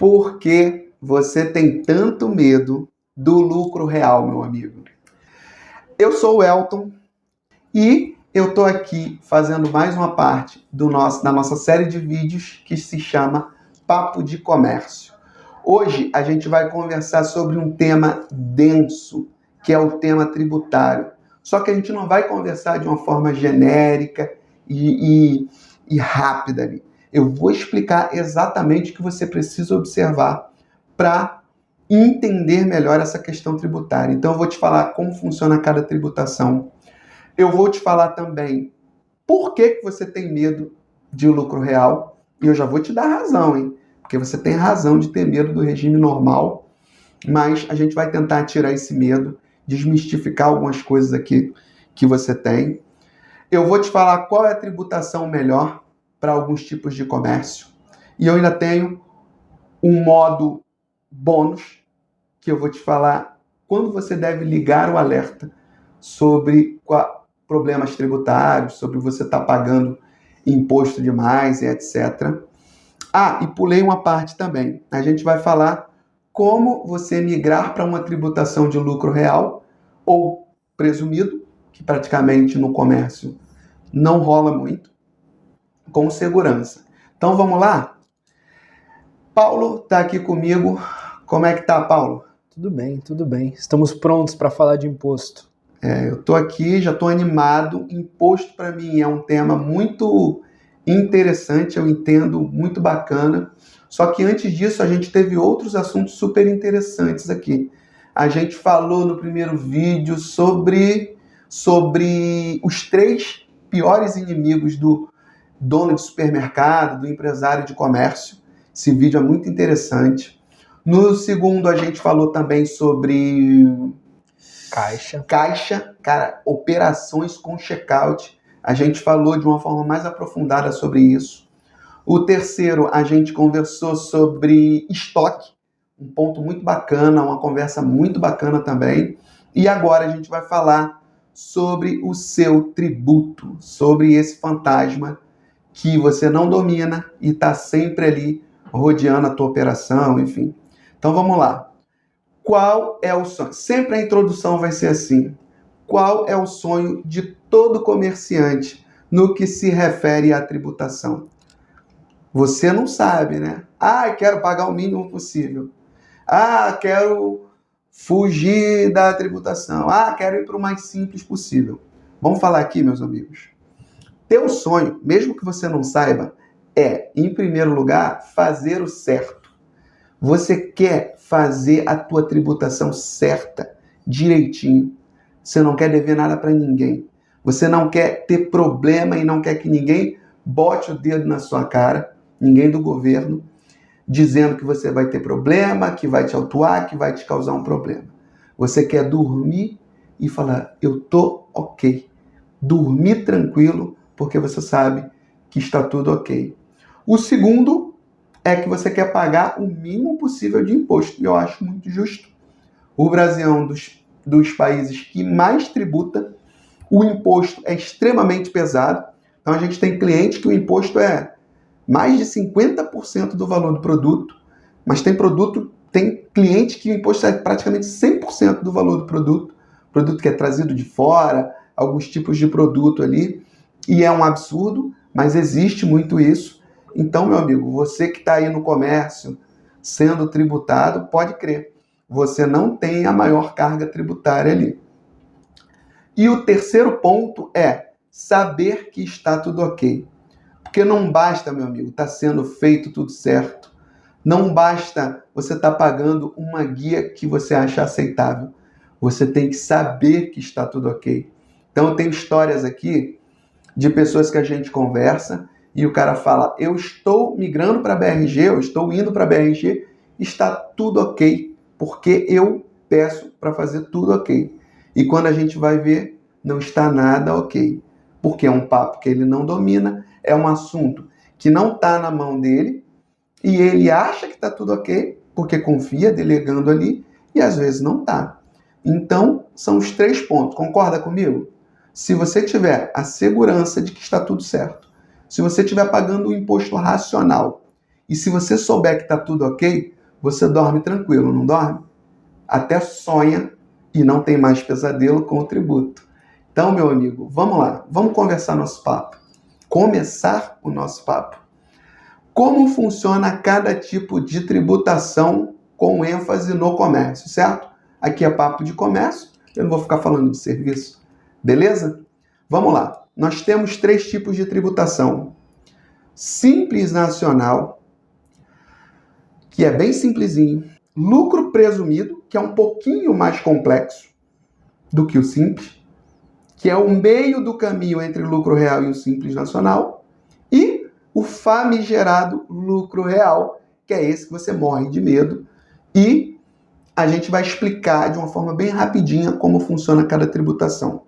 Por que você tem tanto medo do lucro real, meu amigo? Eu sou o Elton e eu estou aqui fazendo mais uma parte da nossa série de vídeos que se chama Papo de Comércio. Hoje a gente vai conversar sobre um tema denso, que é o tema tributário. Só que a gente não vai conversar de uma forma genérica e rápida ali. Eu vou explicar exatamente o que você precisa observar para entender melhor essa questão tributária. Então, eu vou te falar como funciona cada tributação. Eu vou te falar também por que você tem medo de lucro real. E eu já vou te dar razão, hein? Porque você tem razão de ter medo do regime normal, mas a gente vai tentar tirar esse medo, desmistificar algumas coisas aqui que você tem. Eu vou te falar qual é a tributação melhor para alguns tipos de comércio. E eu ainda tenho um modo bônus, que eu vou te falar quando você deve ligar o alerta sobre problemas tributários, sobre você estar pagando imposto demais e etc. E pulei uma parte também. A gente vai falar como você migrar para uma tributação de lucro real ou presumido, que praticamente no comércio não rola muito, com segurança. Então vamos lá? Paulo está aqui comigo. Como é que tá, Paulo? Tudo bem, tudo bem. Estamos prontos para falar de imposto. Eu estou aqui, já estou animado. Imposto para mim é um tema muito interessante, eu entendo, muito bacana. Só que antes disso a gente teve outros assuntos super interessantes aqui. A gente falou no primeiro vídeo sobre os 3 piores inimigos do dono de supermercado, do empresário de comércio. Esse vídeo é muito interessante. No segundo, a gente falou também sobre Caixa, cara, operações com checkout. A gente falou de uma forma mais aprofundada sobre isso. O terceiro, a gente conversou sobre estoque, um ponto muito bacana, uma conversa muito bacana também. E agora a gente vai falar sobre o seu tributo, sobre esse fantasma que você não domina e está sempre ali rodeando a tua operação, enfim. Então vamos lá. Qual é o sonho? Sempre a introdução vai ser assim. Qual é o sonho de todo comerciante no que se refere à tributação? Você não sabe, né? Quero pagar o mínimo possível. Quero fugir da tributação. Quero ir para o mais simples possível. Vamos falar aqui, meus amigos. Teu sonho, mesmo que você não saiba, é, em primeiro lugar, fazer o certo. Você quer fazer a tua tributação certa, direitinho. Você não quer dever nada para ninguém. Você não quer ter problema e não quer que ninguém bote o dedo na sua cara, ninguém do governo, dizendo que você vai ter problema, que vai te autuar, que vai te causar um problema. Você quer dormir e falar, eu tô ok. Dormir tranquilo, porque você sabe que está tudo ok. O segundo é que você quer pagar o mínimo possível de imposto. E eu acho muito justo. O Brasil é um dos países que mais tributa. O imposto é extremamente pesado. Então a gente tem cliente que o imposto é mais de 50% do valor do produto. Mas tem cliente que o imposto é praticamente 100% do valor do produto. Produto que é trazido de fora, alguns tipos de produto ali. E é um absurdo, mas existe muito isso. Então, meu amigo, você que está aí no comércio sendo tributado, pode crer, você não tem a maior carga tributária ali. E o terceiro ponto é saber que está tudo ok. Porque não basta, meu amigo, estar sendo feito tudo certo. Não basta você estar pagando uma guia que você acha aceitável. Você tem que saber que está tudo ok. Então, eu tenho histórias aqui de pessoas que a gente conversa e o cara fala, eu estou migrando para a BRG, eu estou indo para a BRG, está tudo ok, porque eu peço para fazer tudo ok. E quando a gente vai ver, não está nada ok. Porque é um papo que ele não domina, é um assunto que não está na mão dele, e ele acha que está tudo ok, porque confia, delegando ali, e às vezes não está. Então, são os 3 pontos. Concorda comigo? Se você tiver a segurança de que está tudo certo, se você estiver pagando um imposto racional, e se você souber que está tudo ok, você dorme tranquilo, não dorme? Até sonha e não tem mais pesadelo com o tributo. Então, meu amigo, vamos lá, vamos conversar nosso papo. Começar o nosso papo. Como funciona cada tipo de tributação com ênfase no comércio, certo? Aqui é papo de comércio, eu não vou ficar falando de serviço, beleza? Vamos lá, nós temos 3 tipos de tributação. Simples nacional, que é bem simplesinho. Lucro presumido, que é um pouquinho mais complexo do que o simples, que é o meio do caminho entre o lucro real e o simples nacional. E o famigerado lucro real, que é esse que você morre de medo. E a gente vai explicar de uma forma bem rapidinha como funciona cada tributação.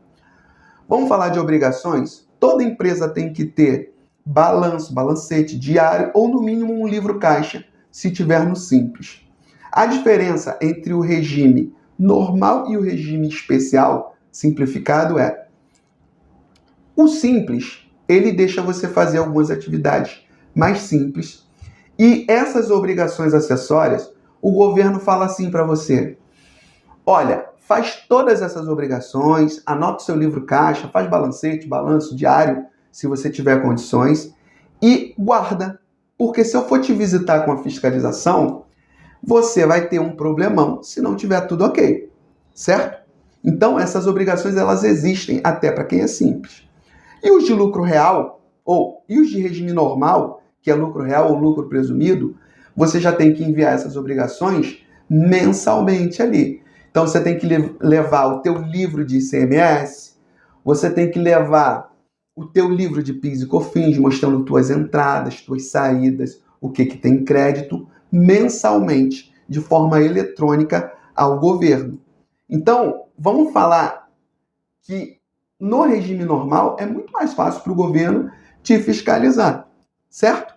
Vamos falar de obrigações? Toda empresa tem que ter balanço, balancete, diário ou no mínimo um livro caixa, se tiver no simples. A diferença entre o regime normal e o regime especial, simplificado, é o simples, ele deixa você fazer algumas atividades mais simples e essas obrigações acessórias, o governo fala assim para você: olha, faz todas essas obrigações, anota o seu livro caixa, faz balancete, balanço diário, se você tiver condições, e guarda. Porque se eu for te visitar com a fiscalização, você vai ter um problemão se não tiver tudo ok, certo? Então, essas obrigações, elas existem até para quem é simples. E os de lucro real, e os de regime normal, que é lucro real ou lucro presumido, você já tem que enviar essas obrigações mensalmente ali. Então, você tem que levar o teu livro de ICMS, você tem que levar o teu livro de PIS e COFINS, mostrando tuas entradas, tuas saídas, o que tem crédito, mensalmente, de forma eletrônica ao governo. Então, vamos falar que no regime normal é muito mais fácil para o governo te fiscalizar, certo?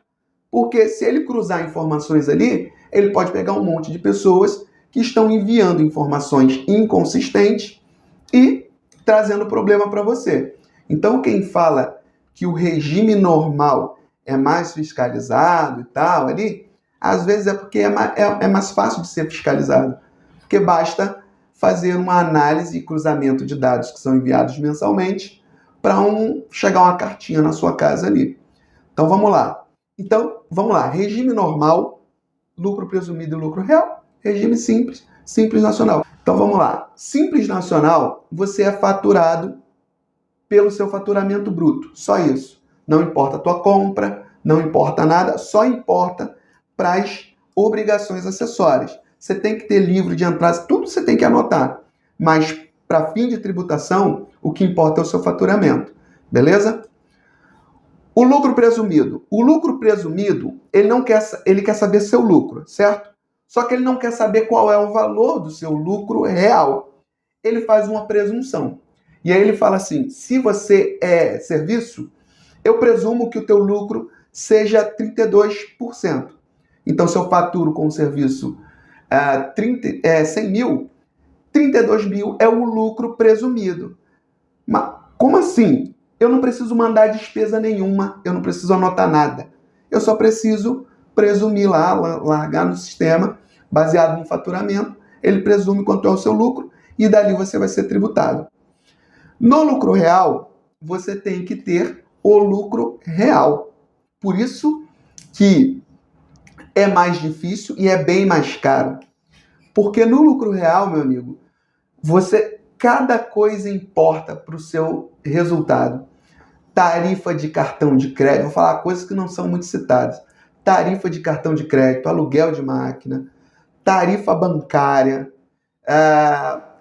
Porque se ele cruzar informações ali, ele pode pegar um monte de pessoas que estão enviando informações inconsistentes e trazendo problema para você. Então, quem fala que o regime normal é mais fiscalizado e tal ali, às vezes é porque é mais fácil de ser fiscalizado. Porque basta fazer uma análise e cruzamento de dados que são enviados mensalmente para chegar uma cartinha na sua casa ali. Então, vamos lá. Regime normal, lucro presumido e lucro real. Regime simples, simples nacional. Então, vamos lá. Simples nacional, você é faturado pelo seu faturamento bruto. Só isso. Não importa a tua compra, não importa nada, só importa para as obrigações acessórias. Você tem que ter livro de entrada, tudo você tem que anotar. Mas, para fim de tributação, o que importa é o seu faturamento. Beleza? O lucro presumido. O lucro presumido, ele quer saber seu lucro, certo? Só que ele não quer saber qual é o valor do seu lucro real. Ele faz uma presunção. E aí ele fala assim: se você é serviço, eu presumo que o teu lucro seja 32%. Então, se eu faturo com o serviço 100 mil, 32 mil é o lucro presumido. Mas como assim? Eu não preciso mandar despesa nenhuma, eu não preciso anotar nada. Eu só preciso presumir lá, largar no sistema, baseado no faturamento, ele presume quanto é o seu lucro e dali você vai ser tributado. No lucro real, você tem que ter o lucro real. Por isso que é mais difícil e é bem mais caro. Porque no lucro real, meu amigo, cada coisa importa para o seu resultado. Tarifa de cartão de crédito, vou falar coisas que não são muito citadas. Tarifa de cartão de crédito, aluguel de máquina, tarifa bancária,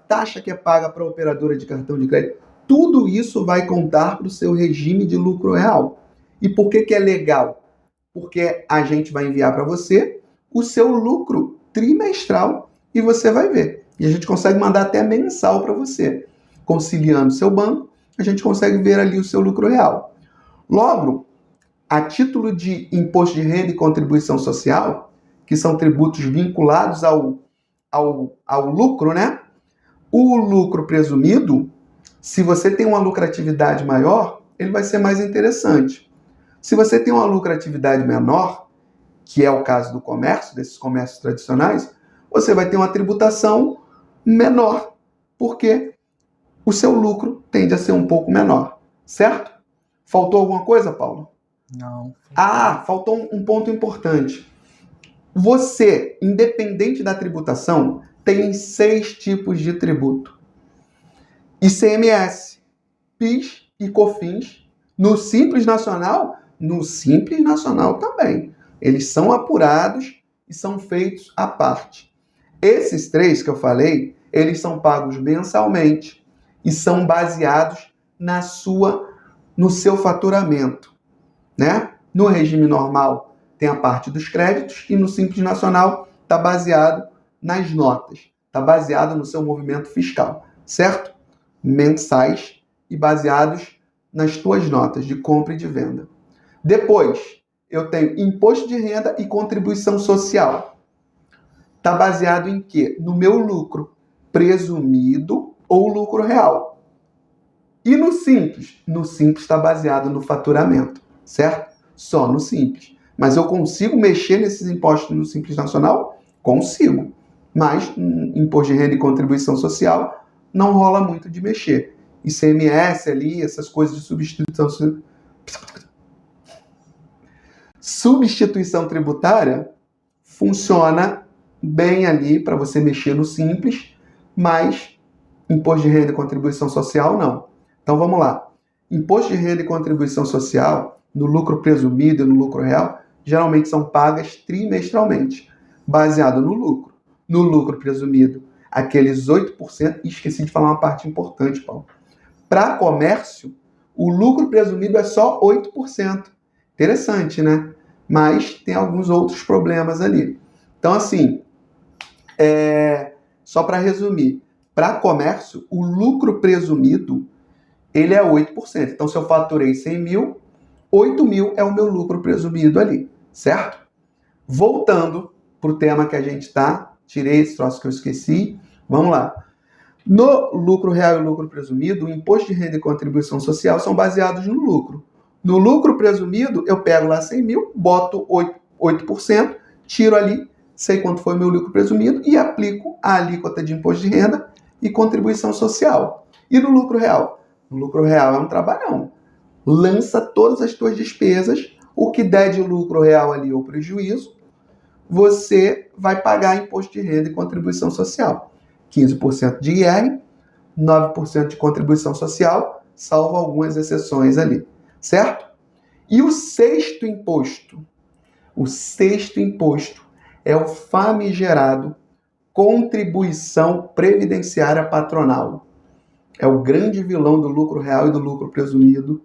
taxa que é paga para a operadora de cartão de crédito. Tudo isso vai contar para o seu regime de lucro real. E por que é legal? Porque a gente vai enviar para você o seu lucro trimestral e você vai ver. E a gente consegue mandar até mensal para você. Conciliando seu banco, a gente consegue ver ali o seu lucro real. Logo, a título de imposto de renda e contribuição social, que são tributos vinculados ao lucro, né? O lucro presumido, se você tem uma lucratividade maior, ele vai ser mais interessante. Se você tem uma lucratividade menor, que é o caso do comércio, desses comércios tradicionais, você vai ter uma tributação menor, porque o seu lucro tende a ser um pouco menor, certo? Faltou alguma coisa, Paulo? Não. Faltou um ponto importante. Você, independente da tributação, tem 6 tipos de tributo. ICMS, PIS e COFINS. No Simples Nacional também. Eles são apurados e são feitos à parte. Esses 3 que eu falei, eles são pagos mensalmente e são baseados no seu faturamento, né? No regime normal tem a parte dos créditos e no Simples Nacional está baseado nas notas, está baseado no seu movimento fiscal, certo? Mensais e baseados nas tuas notas de compra e de venda. Depois, eu tenho imposto de renda e contribuição social. Está baseado em quê? No meu lucro presumido ou lucro real. E no Simples? No Simples está baseado no faturamento, certo? Só no Simples. Mas eu consigo mexer nesses impostos no Simples Nacional? Consigo. Mas imposto de renda e contribuição social não rola muito de mexer. ICMS ali, essas coisas de substituição tributária funciona bem ali para você mexer no Simples, mas imposto de renda e contribuição social não. Então vamos lá. Imposto de renda e contribuição social, no lucro presumido e no lucro real, geralmente são pagas trimestralmente, baseado no lucro. No lucro presumido, aqueles 8%, e esqueci de falar uma parte importante, Paulo. Para comércio, o lucro presumido é só 8%. Interessante, né? Mas tem alguns outros problemas ali. Então, assim, só para resumir, para comércio, o lucro presumido, ele é 8%. Então, se eu faturei 100 mil, 8 mil é o meu lucro presumido ali, certo? Voltando para o tema que a gente está, tirei esse troço que eu esqueci, vamos lá. No lucro real e lucro presumido, o imposto de renda e contribuição social são baseados no lucro. No lucro presumido, eu pego lá 100 mil, boto 8%, tiro ali, sei quanto foi o meu lucro presumido e aplico a alíquota de imposto de renda e contribuição social. E no lucro real? No lucro real é um trabalhão. Lança todas as tuas despesas, o que der de lucro real ali ou prejuízo, você vai pagar imposto de renda e contribuição social. 15% de IR, 9% de contribuição social, salvo algumas exceções ali, certo? E o sexto imposto? O sexto imposto é o famigerado contribuição previdenciária patronal. É o grande vilão do lucro real e do lucro presumido,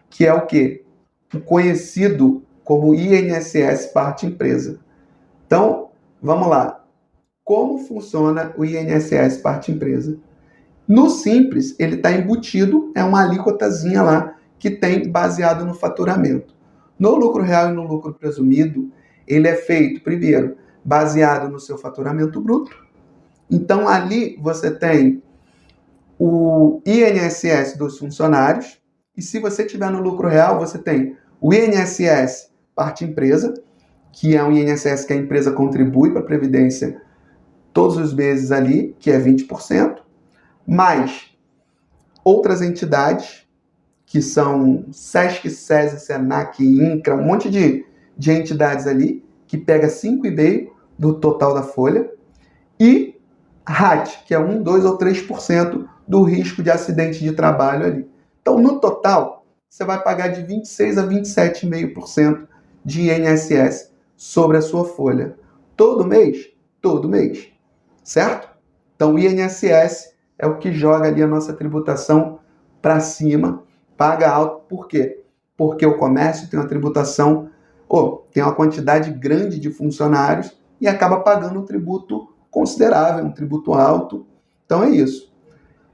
que é o quê? O conhecido como INSS parte empresa. Então, vamos lá. Como funciona o INSS parte empresa? No Simples, ele está embutido, é uma alíquotazinha lá que tem baseado no faturamento. No lucro real e no lucro presumido, ele é feito, primeiro, baseado no seu faturamento bruto. Então, ali você tem o INSS dos funcionários, e se você tiver no lucro real, você tem o INSS parte empresa, que é um INSS que a empresa contribui para a Previdência todos os meses ali, que é 20%, mais outras entidades, que são SESC, SESI, SENAC, INCRA, um monte de entidades ali, que pega 5,5% do total da folha, e RAT, que é 1, 2 ou 3% do risco de acidente de trabalho ali. Então, no total, você vai pagar de 26% a 27,5% de INSS sobre a sua folha. Todo mês? Todo mês. Certo? Então, o INSS é o que joga ali a nossa tributação para cima, paga alto. Por quê? Porque o comércio tem uma tributação, tem uma quantidade grande de funcionários e acaba pagando um tributo considerável, um tributo alto. Então, é isso.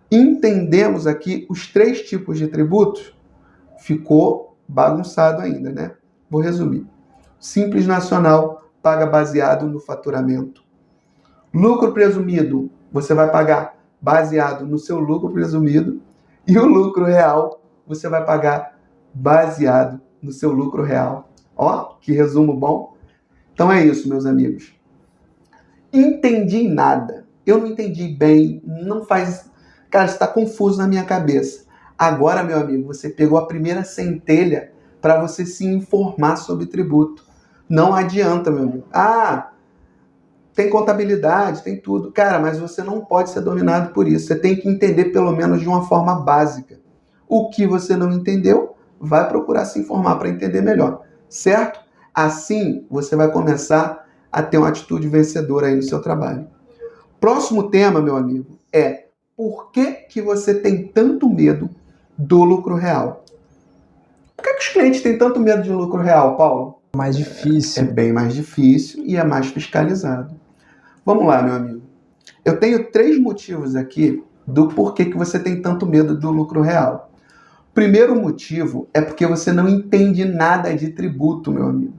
Entendemos aqui os 3 tipos de tributos? Ficou bagunçado ainda, né? Vou resumir. Simples Nacional paga baseado no faturamento. Lucro presumido, você vai pagar baseado no seu lucro presumido. E o lucro real, você vai pagar baseado no seu lucro real. Ó, que resumo bom. Então é isso, meus amigos. Entendi nada. Eu não entendi bem, não faz... Cara, está confuso na minha cabeça. Agora, meu amigo, você pegou a primeira centelha para você se informar sobre tributo. Não adianta, meu amigo. Ah, tem contabilidade, tem tudo. Cara, mas você não pode ser dominado por isso. Você tem que entender pelo menos de uma forma básica. O que você não entendeu, vai procurar se informar para entender melhor. Certo? Assim, você vai começar a ter uma atitude vencedora aí no seu trabalho. Próximo tema, meu amigo, é por que você tem tanto medo do lucro real? Por que os clientes têm tanto medo de lucro real, Paulo? Mais É difícil. bem mais difícil e é mais fiscalizado. Vamos lá, meu amigo. Eu tenho 3 motivos aqui do porquê que você tem tanto medo do lucro real. Primeiro motivo é porque você não entende nada de tributo, meu amigo.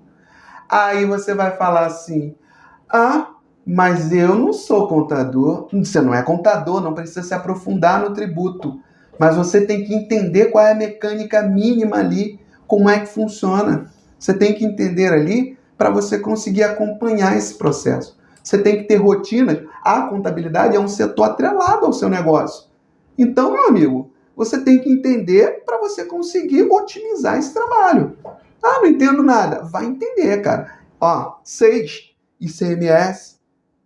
Aí você vai falar assim, mas eu não sou contador. Você não é contador, não precisa se aprofundar no tributo. Mas você tem que entender qual é a mecânica mínima ali, como é que funciona. Você tem que entender ali para você conseguir acompanhar esse processo. Você tem que ter rotinas. A contabilidade é um setor atrelado ao seu negócio. Então, meu amigo, você tem que entender para você conseguir otimizar esse trabalho. Não entendo nada. Vai entender, cara. 6, ICMS,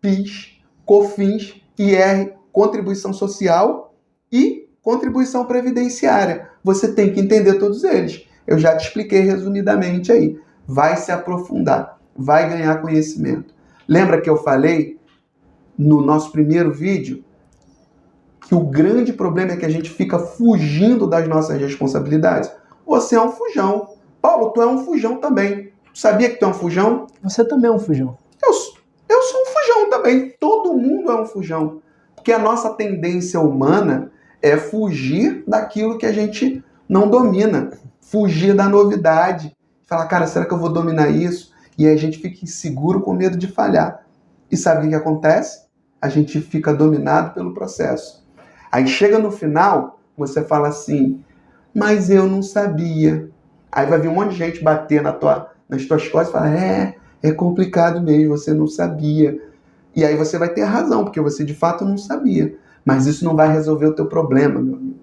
PIS, COFINS, IR, contribuição social e contribuição previdenciária. Você tem que entender todos eles. Eu já te expliquei resumidamente aí. Vai se aprofundar, vai ganhar conhecimento. Lembra que eu falei no nosso primeiro vídeo que o grande problema é que a gente fica fugindo das nossas responsabilidades? Você é um fujão. Paulo, tu é um fujão também. Sabia que tu é um fujão? Você também é um fujão. Eu sou um fujão também. Todo mundo é um fujão. Porque a nossa tendência humana é fugir daquilo que a gente não domina. Fugir da novidade. Falar, cara, será que eu vou dominar isso? E aí a gente fica inseguro com medo de falhar. E sabe o que acontece? A gente fica dominado pelo processo. Aí chega no final, você fala assim, mas eu não sabia. Aí vai vir um monte de gente bater nas tuas costas e falar, é complicado mesmo, você não sabia. E aí você vai ter razão, porque você de fato não sabia. Mas isso não vai resolver o teu problema, meu amigo.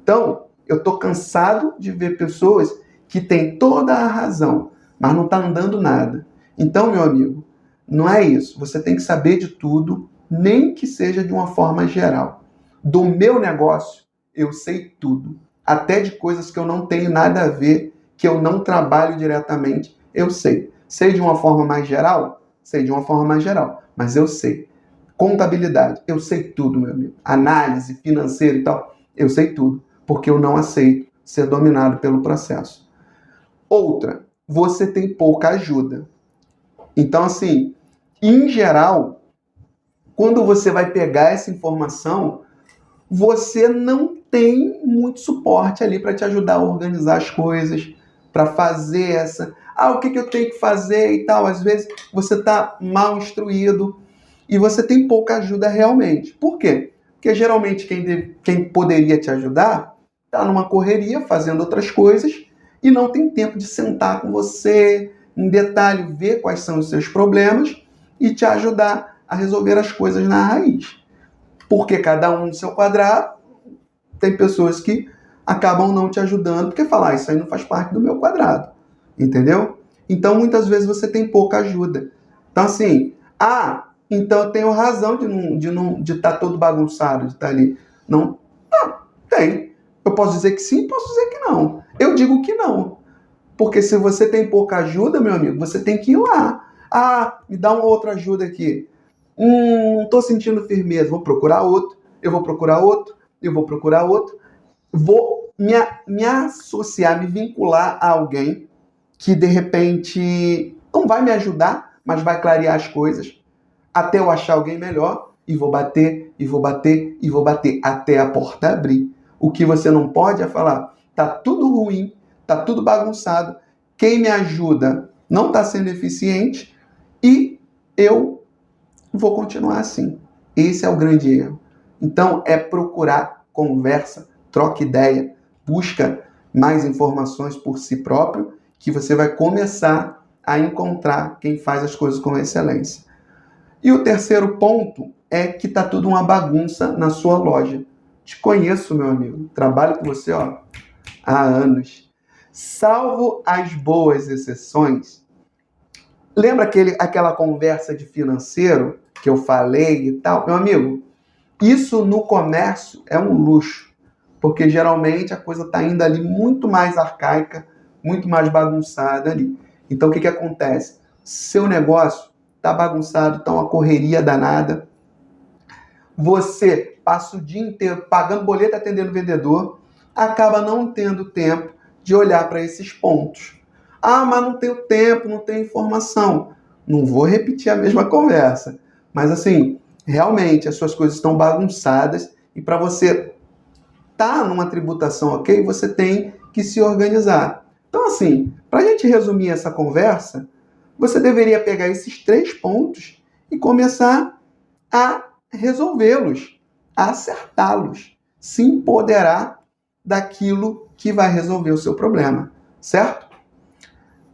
Então, eu estou cansado de ver pessoas que têm toda a razão, mas não está andando nada. Então, meu amigo, não é isso. Você tem que saber de tudo, nem que seja de uma forma geral. Do meu negócio, eu sei tudo. Até de coisas que eu não tenho nada a ver, que eu não trabalho diretamente, eu sei. Sei de uma forma mais geral? Sei de uma forma mais geral, mas eu sei. Contabilidade, eu sei tudo, meu amigo. Análise financeira e tal, eu sei tudo, porque eu não aceito ser dominado pelo processo. Outra, você tem pouca ajuda. Então, assim, em geral, quando você vai pegar essa informação, você não tem muito suporte ali para te ajudar a organizar as coisas, para fazer essa... o que eu tenho que fazer e tal. Às vezes você está mal instruído e você tem pouca ajuda realmente. Por quê? Porque geralmente quem poderia te ajudar está numa correria, fazendo outras coisas e não tem tempo de sentar com você, em detalhe, ver quais são os seus problemas e te ajudar a resolver as coisas na raiz. Porque cada um no seu quadrado, tem pessoas que acabam não te ajudando porque falam, isso aí não faz parte do meu quadrado. Entendeu? Então, muitas vezes você tem pouca ajuda. Então, assim, então eu tenho razão de estar todo bagunçado, de estar ali. Não, tem. Eu posso dizer que sim, posso dizer que não. Eu digo que não. Porque se você tem pouca ajuda, meu amigo, você tem que ir lá. Me dá uma outra ajuda aqui. Não estou sentindo firmeza. Vou procurar outro. Eu vou procurar outro. Eu vou procurar outro. Vou me associar, me vincular a alguém que, de repente, não vai me ajudar, mas vai clarear as coisas, até eu achar alguém melhor, e vou bater, e vou bater, e vou bater, até a porta abrir. O que você não pode é falar, tá tudo ruim, tá tudo bagunçado, quem me ajuda não está sendo eficiente, e eu vou continuar assim. Esse é o grande erro. Então, é procurar conversa, troca ideia, busca mais informações por si próprio, que você vai começar a encontrar quem faz as coisas com excelência. E o terceiro ponto é que está tudo uma bagunça na sua loja. Te conheço, meu amigo. Trabalho com você há anos. Salvo as boas exceções. Lembra aquela conversa de financeiro que eu falei e tal? Meu amigo, isso no comércio é um luxo. Porque geralmente a coisa está indo ali muito mais arcaica, muito mais bagunçada ali. Então o que acontece? Seu negócio está bagunçado, está uma correria danada. Você passa o dia inteiro pagando boleto, atendendo vendedor, acaba não tendo tempo de olhar para esses pontos. Ah, mas não tenho tempo, não tenho informação. Não vou repetir a mesma conversa. Mas assim, realmente as suas coisas estão bagunçadas e para você estar numa tributação ok, você tem que se organizar. Então assim, para a gente resumir essa conversa, você deveria pegar esses 3 pontos e começar a resolvê-los, a acertá-los, se empoderar daquilo que vai resolver o seu problema, certo?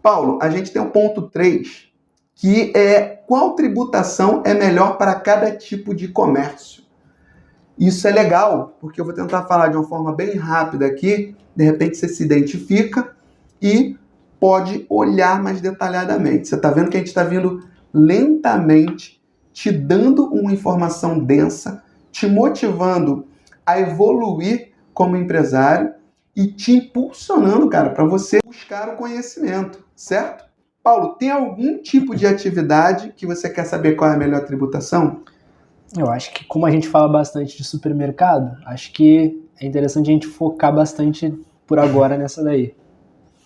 Paulo, a gente tem o ponto 3, que é qual tributação é melhor para cada tipo de comércio. Isso é legal, porque eu vou tentar falar de uma forma bem rápida aqui, de repente você se identifica e pode olhar mais detalhadamente. Você está vendo que a gente está vindo lentamente, te dando uma informação densa, te motivando a evoluir como empresário e te impulsionando, cara, para você buscar o conhecimento, certo? Paulo, tem algum tipo de atividade que você quer saber qual é a melhor tributação? Eu acho que, como a gente fala bastante de supermercado, acho que é interessante a gente focar bastante por agora nessa daí.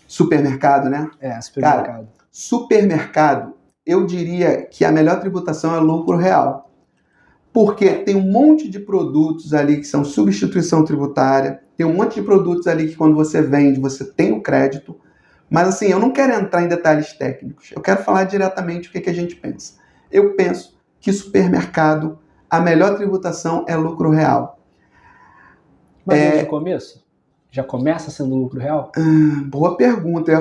Supermercado, né? Supermercado. Cara, supermercado, eu diria que a melhor tributação é lucro real. Porque tem um monte de produtos ali que são substituição tributária, tem um monte de produtos ali que quando você vende, você tem o crédito. Mas assim, eu não quero entrar em detalhes técnicos, eu quero falar diretamente o que a gente pensa. Eu penso que supermercado, a melhor tributação é lucro real. Mas desde o começo? Já começa sendo lucro real? Boa pergunta, eu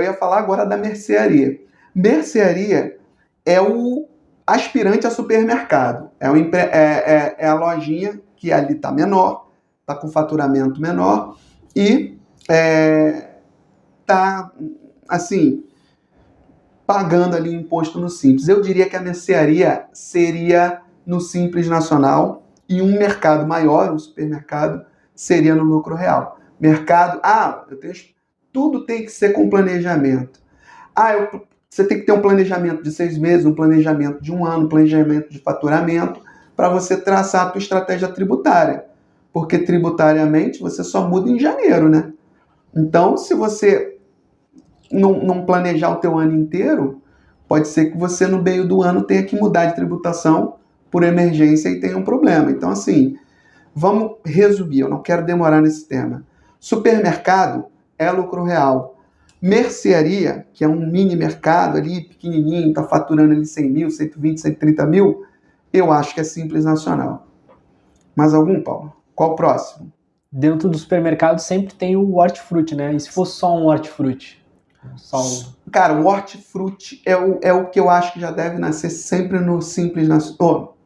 ia falar agora da mercearia. Mercearia é o aspirante a supermercado. É a lojinha que ali está menor, está com faturamento menor e está, assim, pagando ali imposto no Simples. Eu diria que a mercearia seria no Simples Nacional e um mercado maior, um supermercado, seria no lucro real. Mercado, tudo tem que ser com planejamento. Você tem que ter um planejamento de 6 meses, um planejamento de 1 ano, um planejamento de faturamento, para você traçar a tua estratégia tributária. Porque tributariamente você só muda em janeiro, né? Então, se você não planejar o teu ano inteiro, pode ser que você no meio do ano tenha que mudar de tributação por emergência e tenha um problema. Então, assim, vamos resumir, eu não quero demorar nesse tema. Supermercado é lucro real. Mercearia, que é um mini mercado ali, pequenininho, está faturando ali 100 mil, 120, 130 mil, eu acho que é Simples Nacional. Mais algum, Paulo? Qual o próximo? Dentro do supermercado sempre tem o hortifruti, né? E se for só um hortifruti? Cara, o hortifruti é o que eu acho que já deve nascer sempre no Simples Nacional,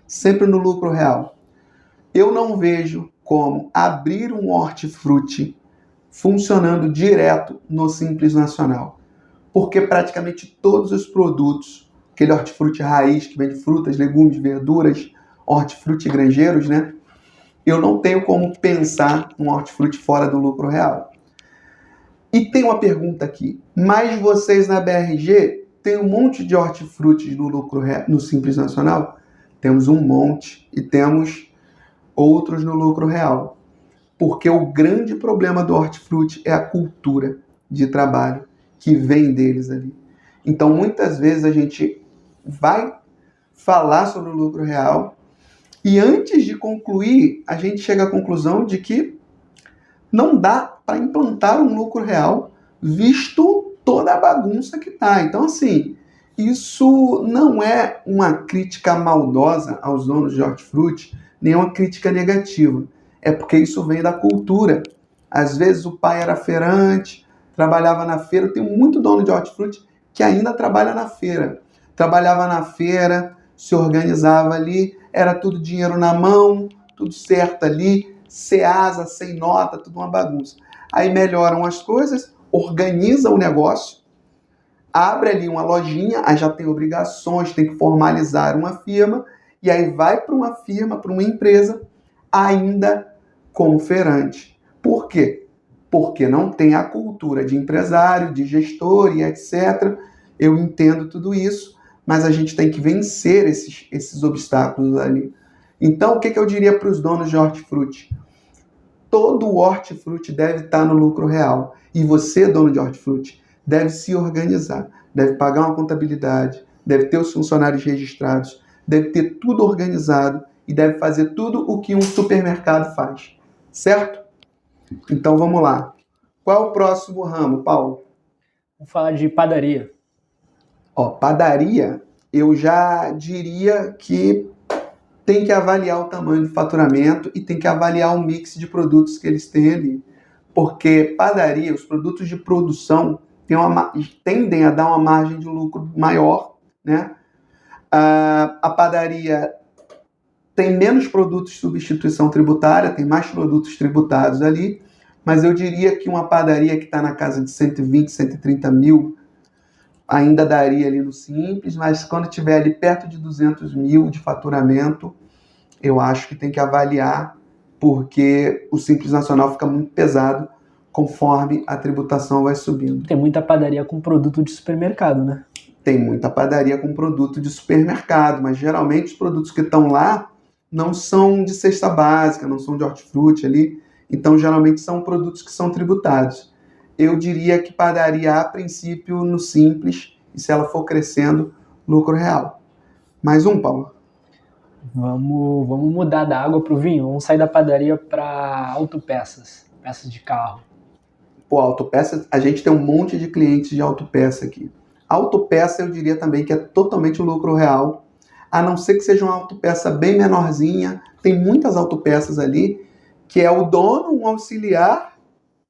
sempre no lucro real. Eu não vejo como abrir um hortifruti funcionando direto no Simples Nacional. Porque praticamente todos os produtos, aquele hortifruti raiz que vende frutas, legumes, verduras, hortifruti grangeiros, né? Eu não tenho como pensar um hortifruti fora do lucro real. E tem uma pergunta aqui. Mas vocês na BRG têm um monte de hortifrutis no lucro real, no Simples Nacional? Temos um monte e temos outros no lucro real. Porque o grande problema do hortifruti é a cultura de trabalho que vem deles ali. Então, muitas vezes a gente vai falar sobre o lucro real e antes de concluir, a gente chega à conclusão de que não dá para implantar um lucro real visto toda a bagunça que está. Então, assim, isso não é uma crítica maldosa aos donos de hortifruti, nem uma crítica negativa. É porque isso vem da cultura. Às vezes o pai era feirante, trabalhava na feira. Tem muito dono de hortifruti que ainda trabalha na feira. Trabalhava na feira, se organizava ali, era tudo dinheiro na mão, tudo certo ali, Ceasa, sem nota, tudo uma bagunça. Aí melhoram as coisas, organiza o negócio, abre ali uma lojinha, aí já tem obrigações, tem que formalizar uma firma, e aí vai para uma firma, para uma empresa, ainda como feirante. Por quê? Porque não tem a cultura de empresário, de gestor e etc. Eu entendo tudo isso, mas a gente tem que vencer esses obstáculos ali. Então, o que eu diria para os donos de hortifruti? Todo hortifruti deve estar no lucro real. E você, dono de hortifruti, deve se organizar, deve pagar uma contabilidade, deve ter os funcionários registrados, deve ter tudo organizado e deve fazer tudo o que um supermercado faz. Certo? Então, vamos lá. Qual é o próximo ramo, Paulo? Vamos falar de padaria. Padaria, eu já diria que tem que avaliar o tamanho do faturamento e tem que avaliar o mix de produtos que eles têm ali. Porque padaria, os produtos de produção tendem a dar uma margem de lucro maior, né? A padaria tem menos produtos de substituição tributária, tem mais produtos tributados ali, mas eu diria que uma padaria que está na casa de 120, 130 mil ainda daria ali no Simples, mas quando tiver ali perto de 200 mil de faturamento, eu acho que tem que avaliar, porque o Simples Nacional fica muito pesado conforme a tributação vai subindo. Tem muita padaria com produto de supermercado, né? Tem muita padaria com produto de supermercado, mas geralmente os produtos que estão lá não são de cesta básica, não são de hortifruti ali, então geralmente são produtos que são tributados. Eu diria que padaria, a princípio, no Simples, e se ela for crescendo, lucro real. Mais um, Paulo? Vamos mudar da água para o vinho, vamos sair da padaria para autopeças, peças de carro. Autopeça, a gente tem um monte de clientes de autopeça aqui. Autopeça, eu diria também que é totalmente lucro real, a não ser que seja uma autopeça bem menorzinha. Tem muitas autopeças ali, que é o dono, um auxiliar,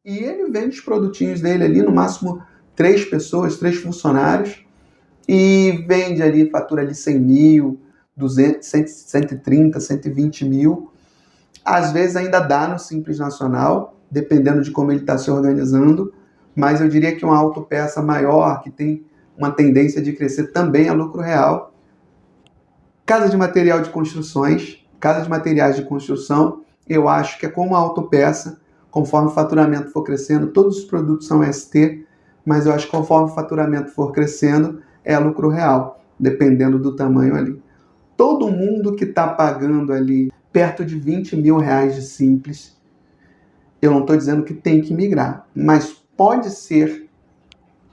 e ele vende os produtinhos dele ali, no máximo 3 pessoas, 3 funcionários, e vende ali, fatura ali 100 mil, 200, 130, 120 mil. Às vezes ainda dá no Simples Nacional, dependendo de como ele está se organizando, mas eu diria que uma autopeça maior, que tem uma tendência de crescer, também é lucro real. Casa de material de construções, casa de materiais de construção, eu acho que é como a autopeça, conforme o faturamento for crescendo, todos os produtos são ST, mas eu acho que conforme o faturamento for crescendo, é lucro real, dependendo do tamanho ali. Todo mundo que está pagando ali perto de 20 mil reais de Simples, eu não estou dizendo que tem que migrar, mas pode ser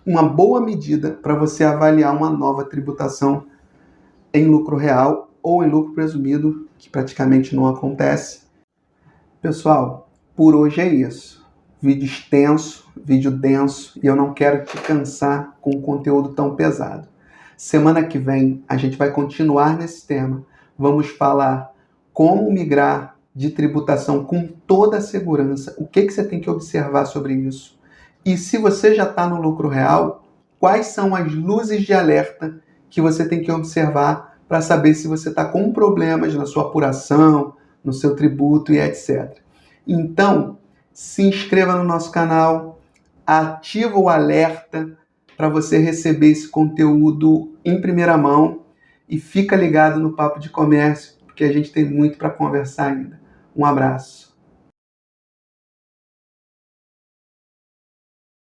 uma boa medida para você avaliar uma nova tributação em lucro real ou em lucro presumido, que praticamente não acontece. Pessoal, por hoje é isso. Vídeo extenso, vídeo denso, e eu não quero te cansar com um conteúdo tão pesado. Semana que vem a gente vai continuar nesse tema. Vamos falar como migrar de tributação com toda a segurança, o que você tem que observar sobre isso. E se você já está no lucro real, quais são as luzes de alerta que você tem que observar para saber se você está com problemas na sua apuração, no seu tributo e etc. Então, se inscreva no nosso canal, ativa o alerta para você receber esse conteúdo em primeira mão e fica ligado no Papo de Comércio, porque a gente tem muito para conversar ainda. Um abraço.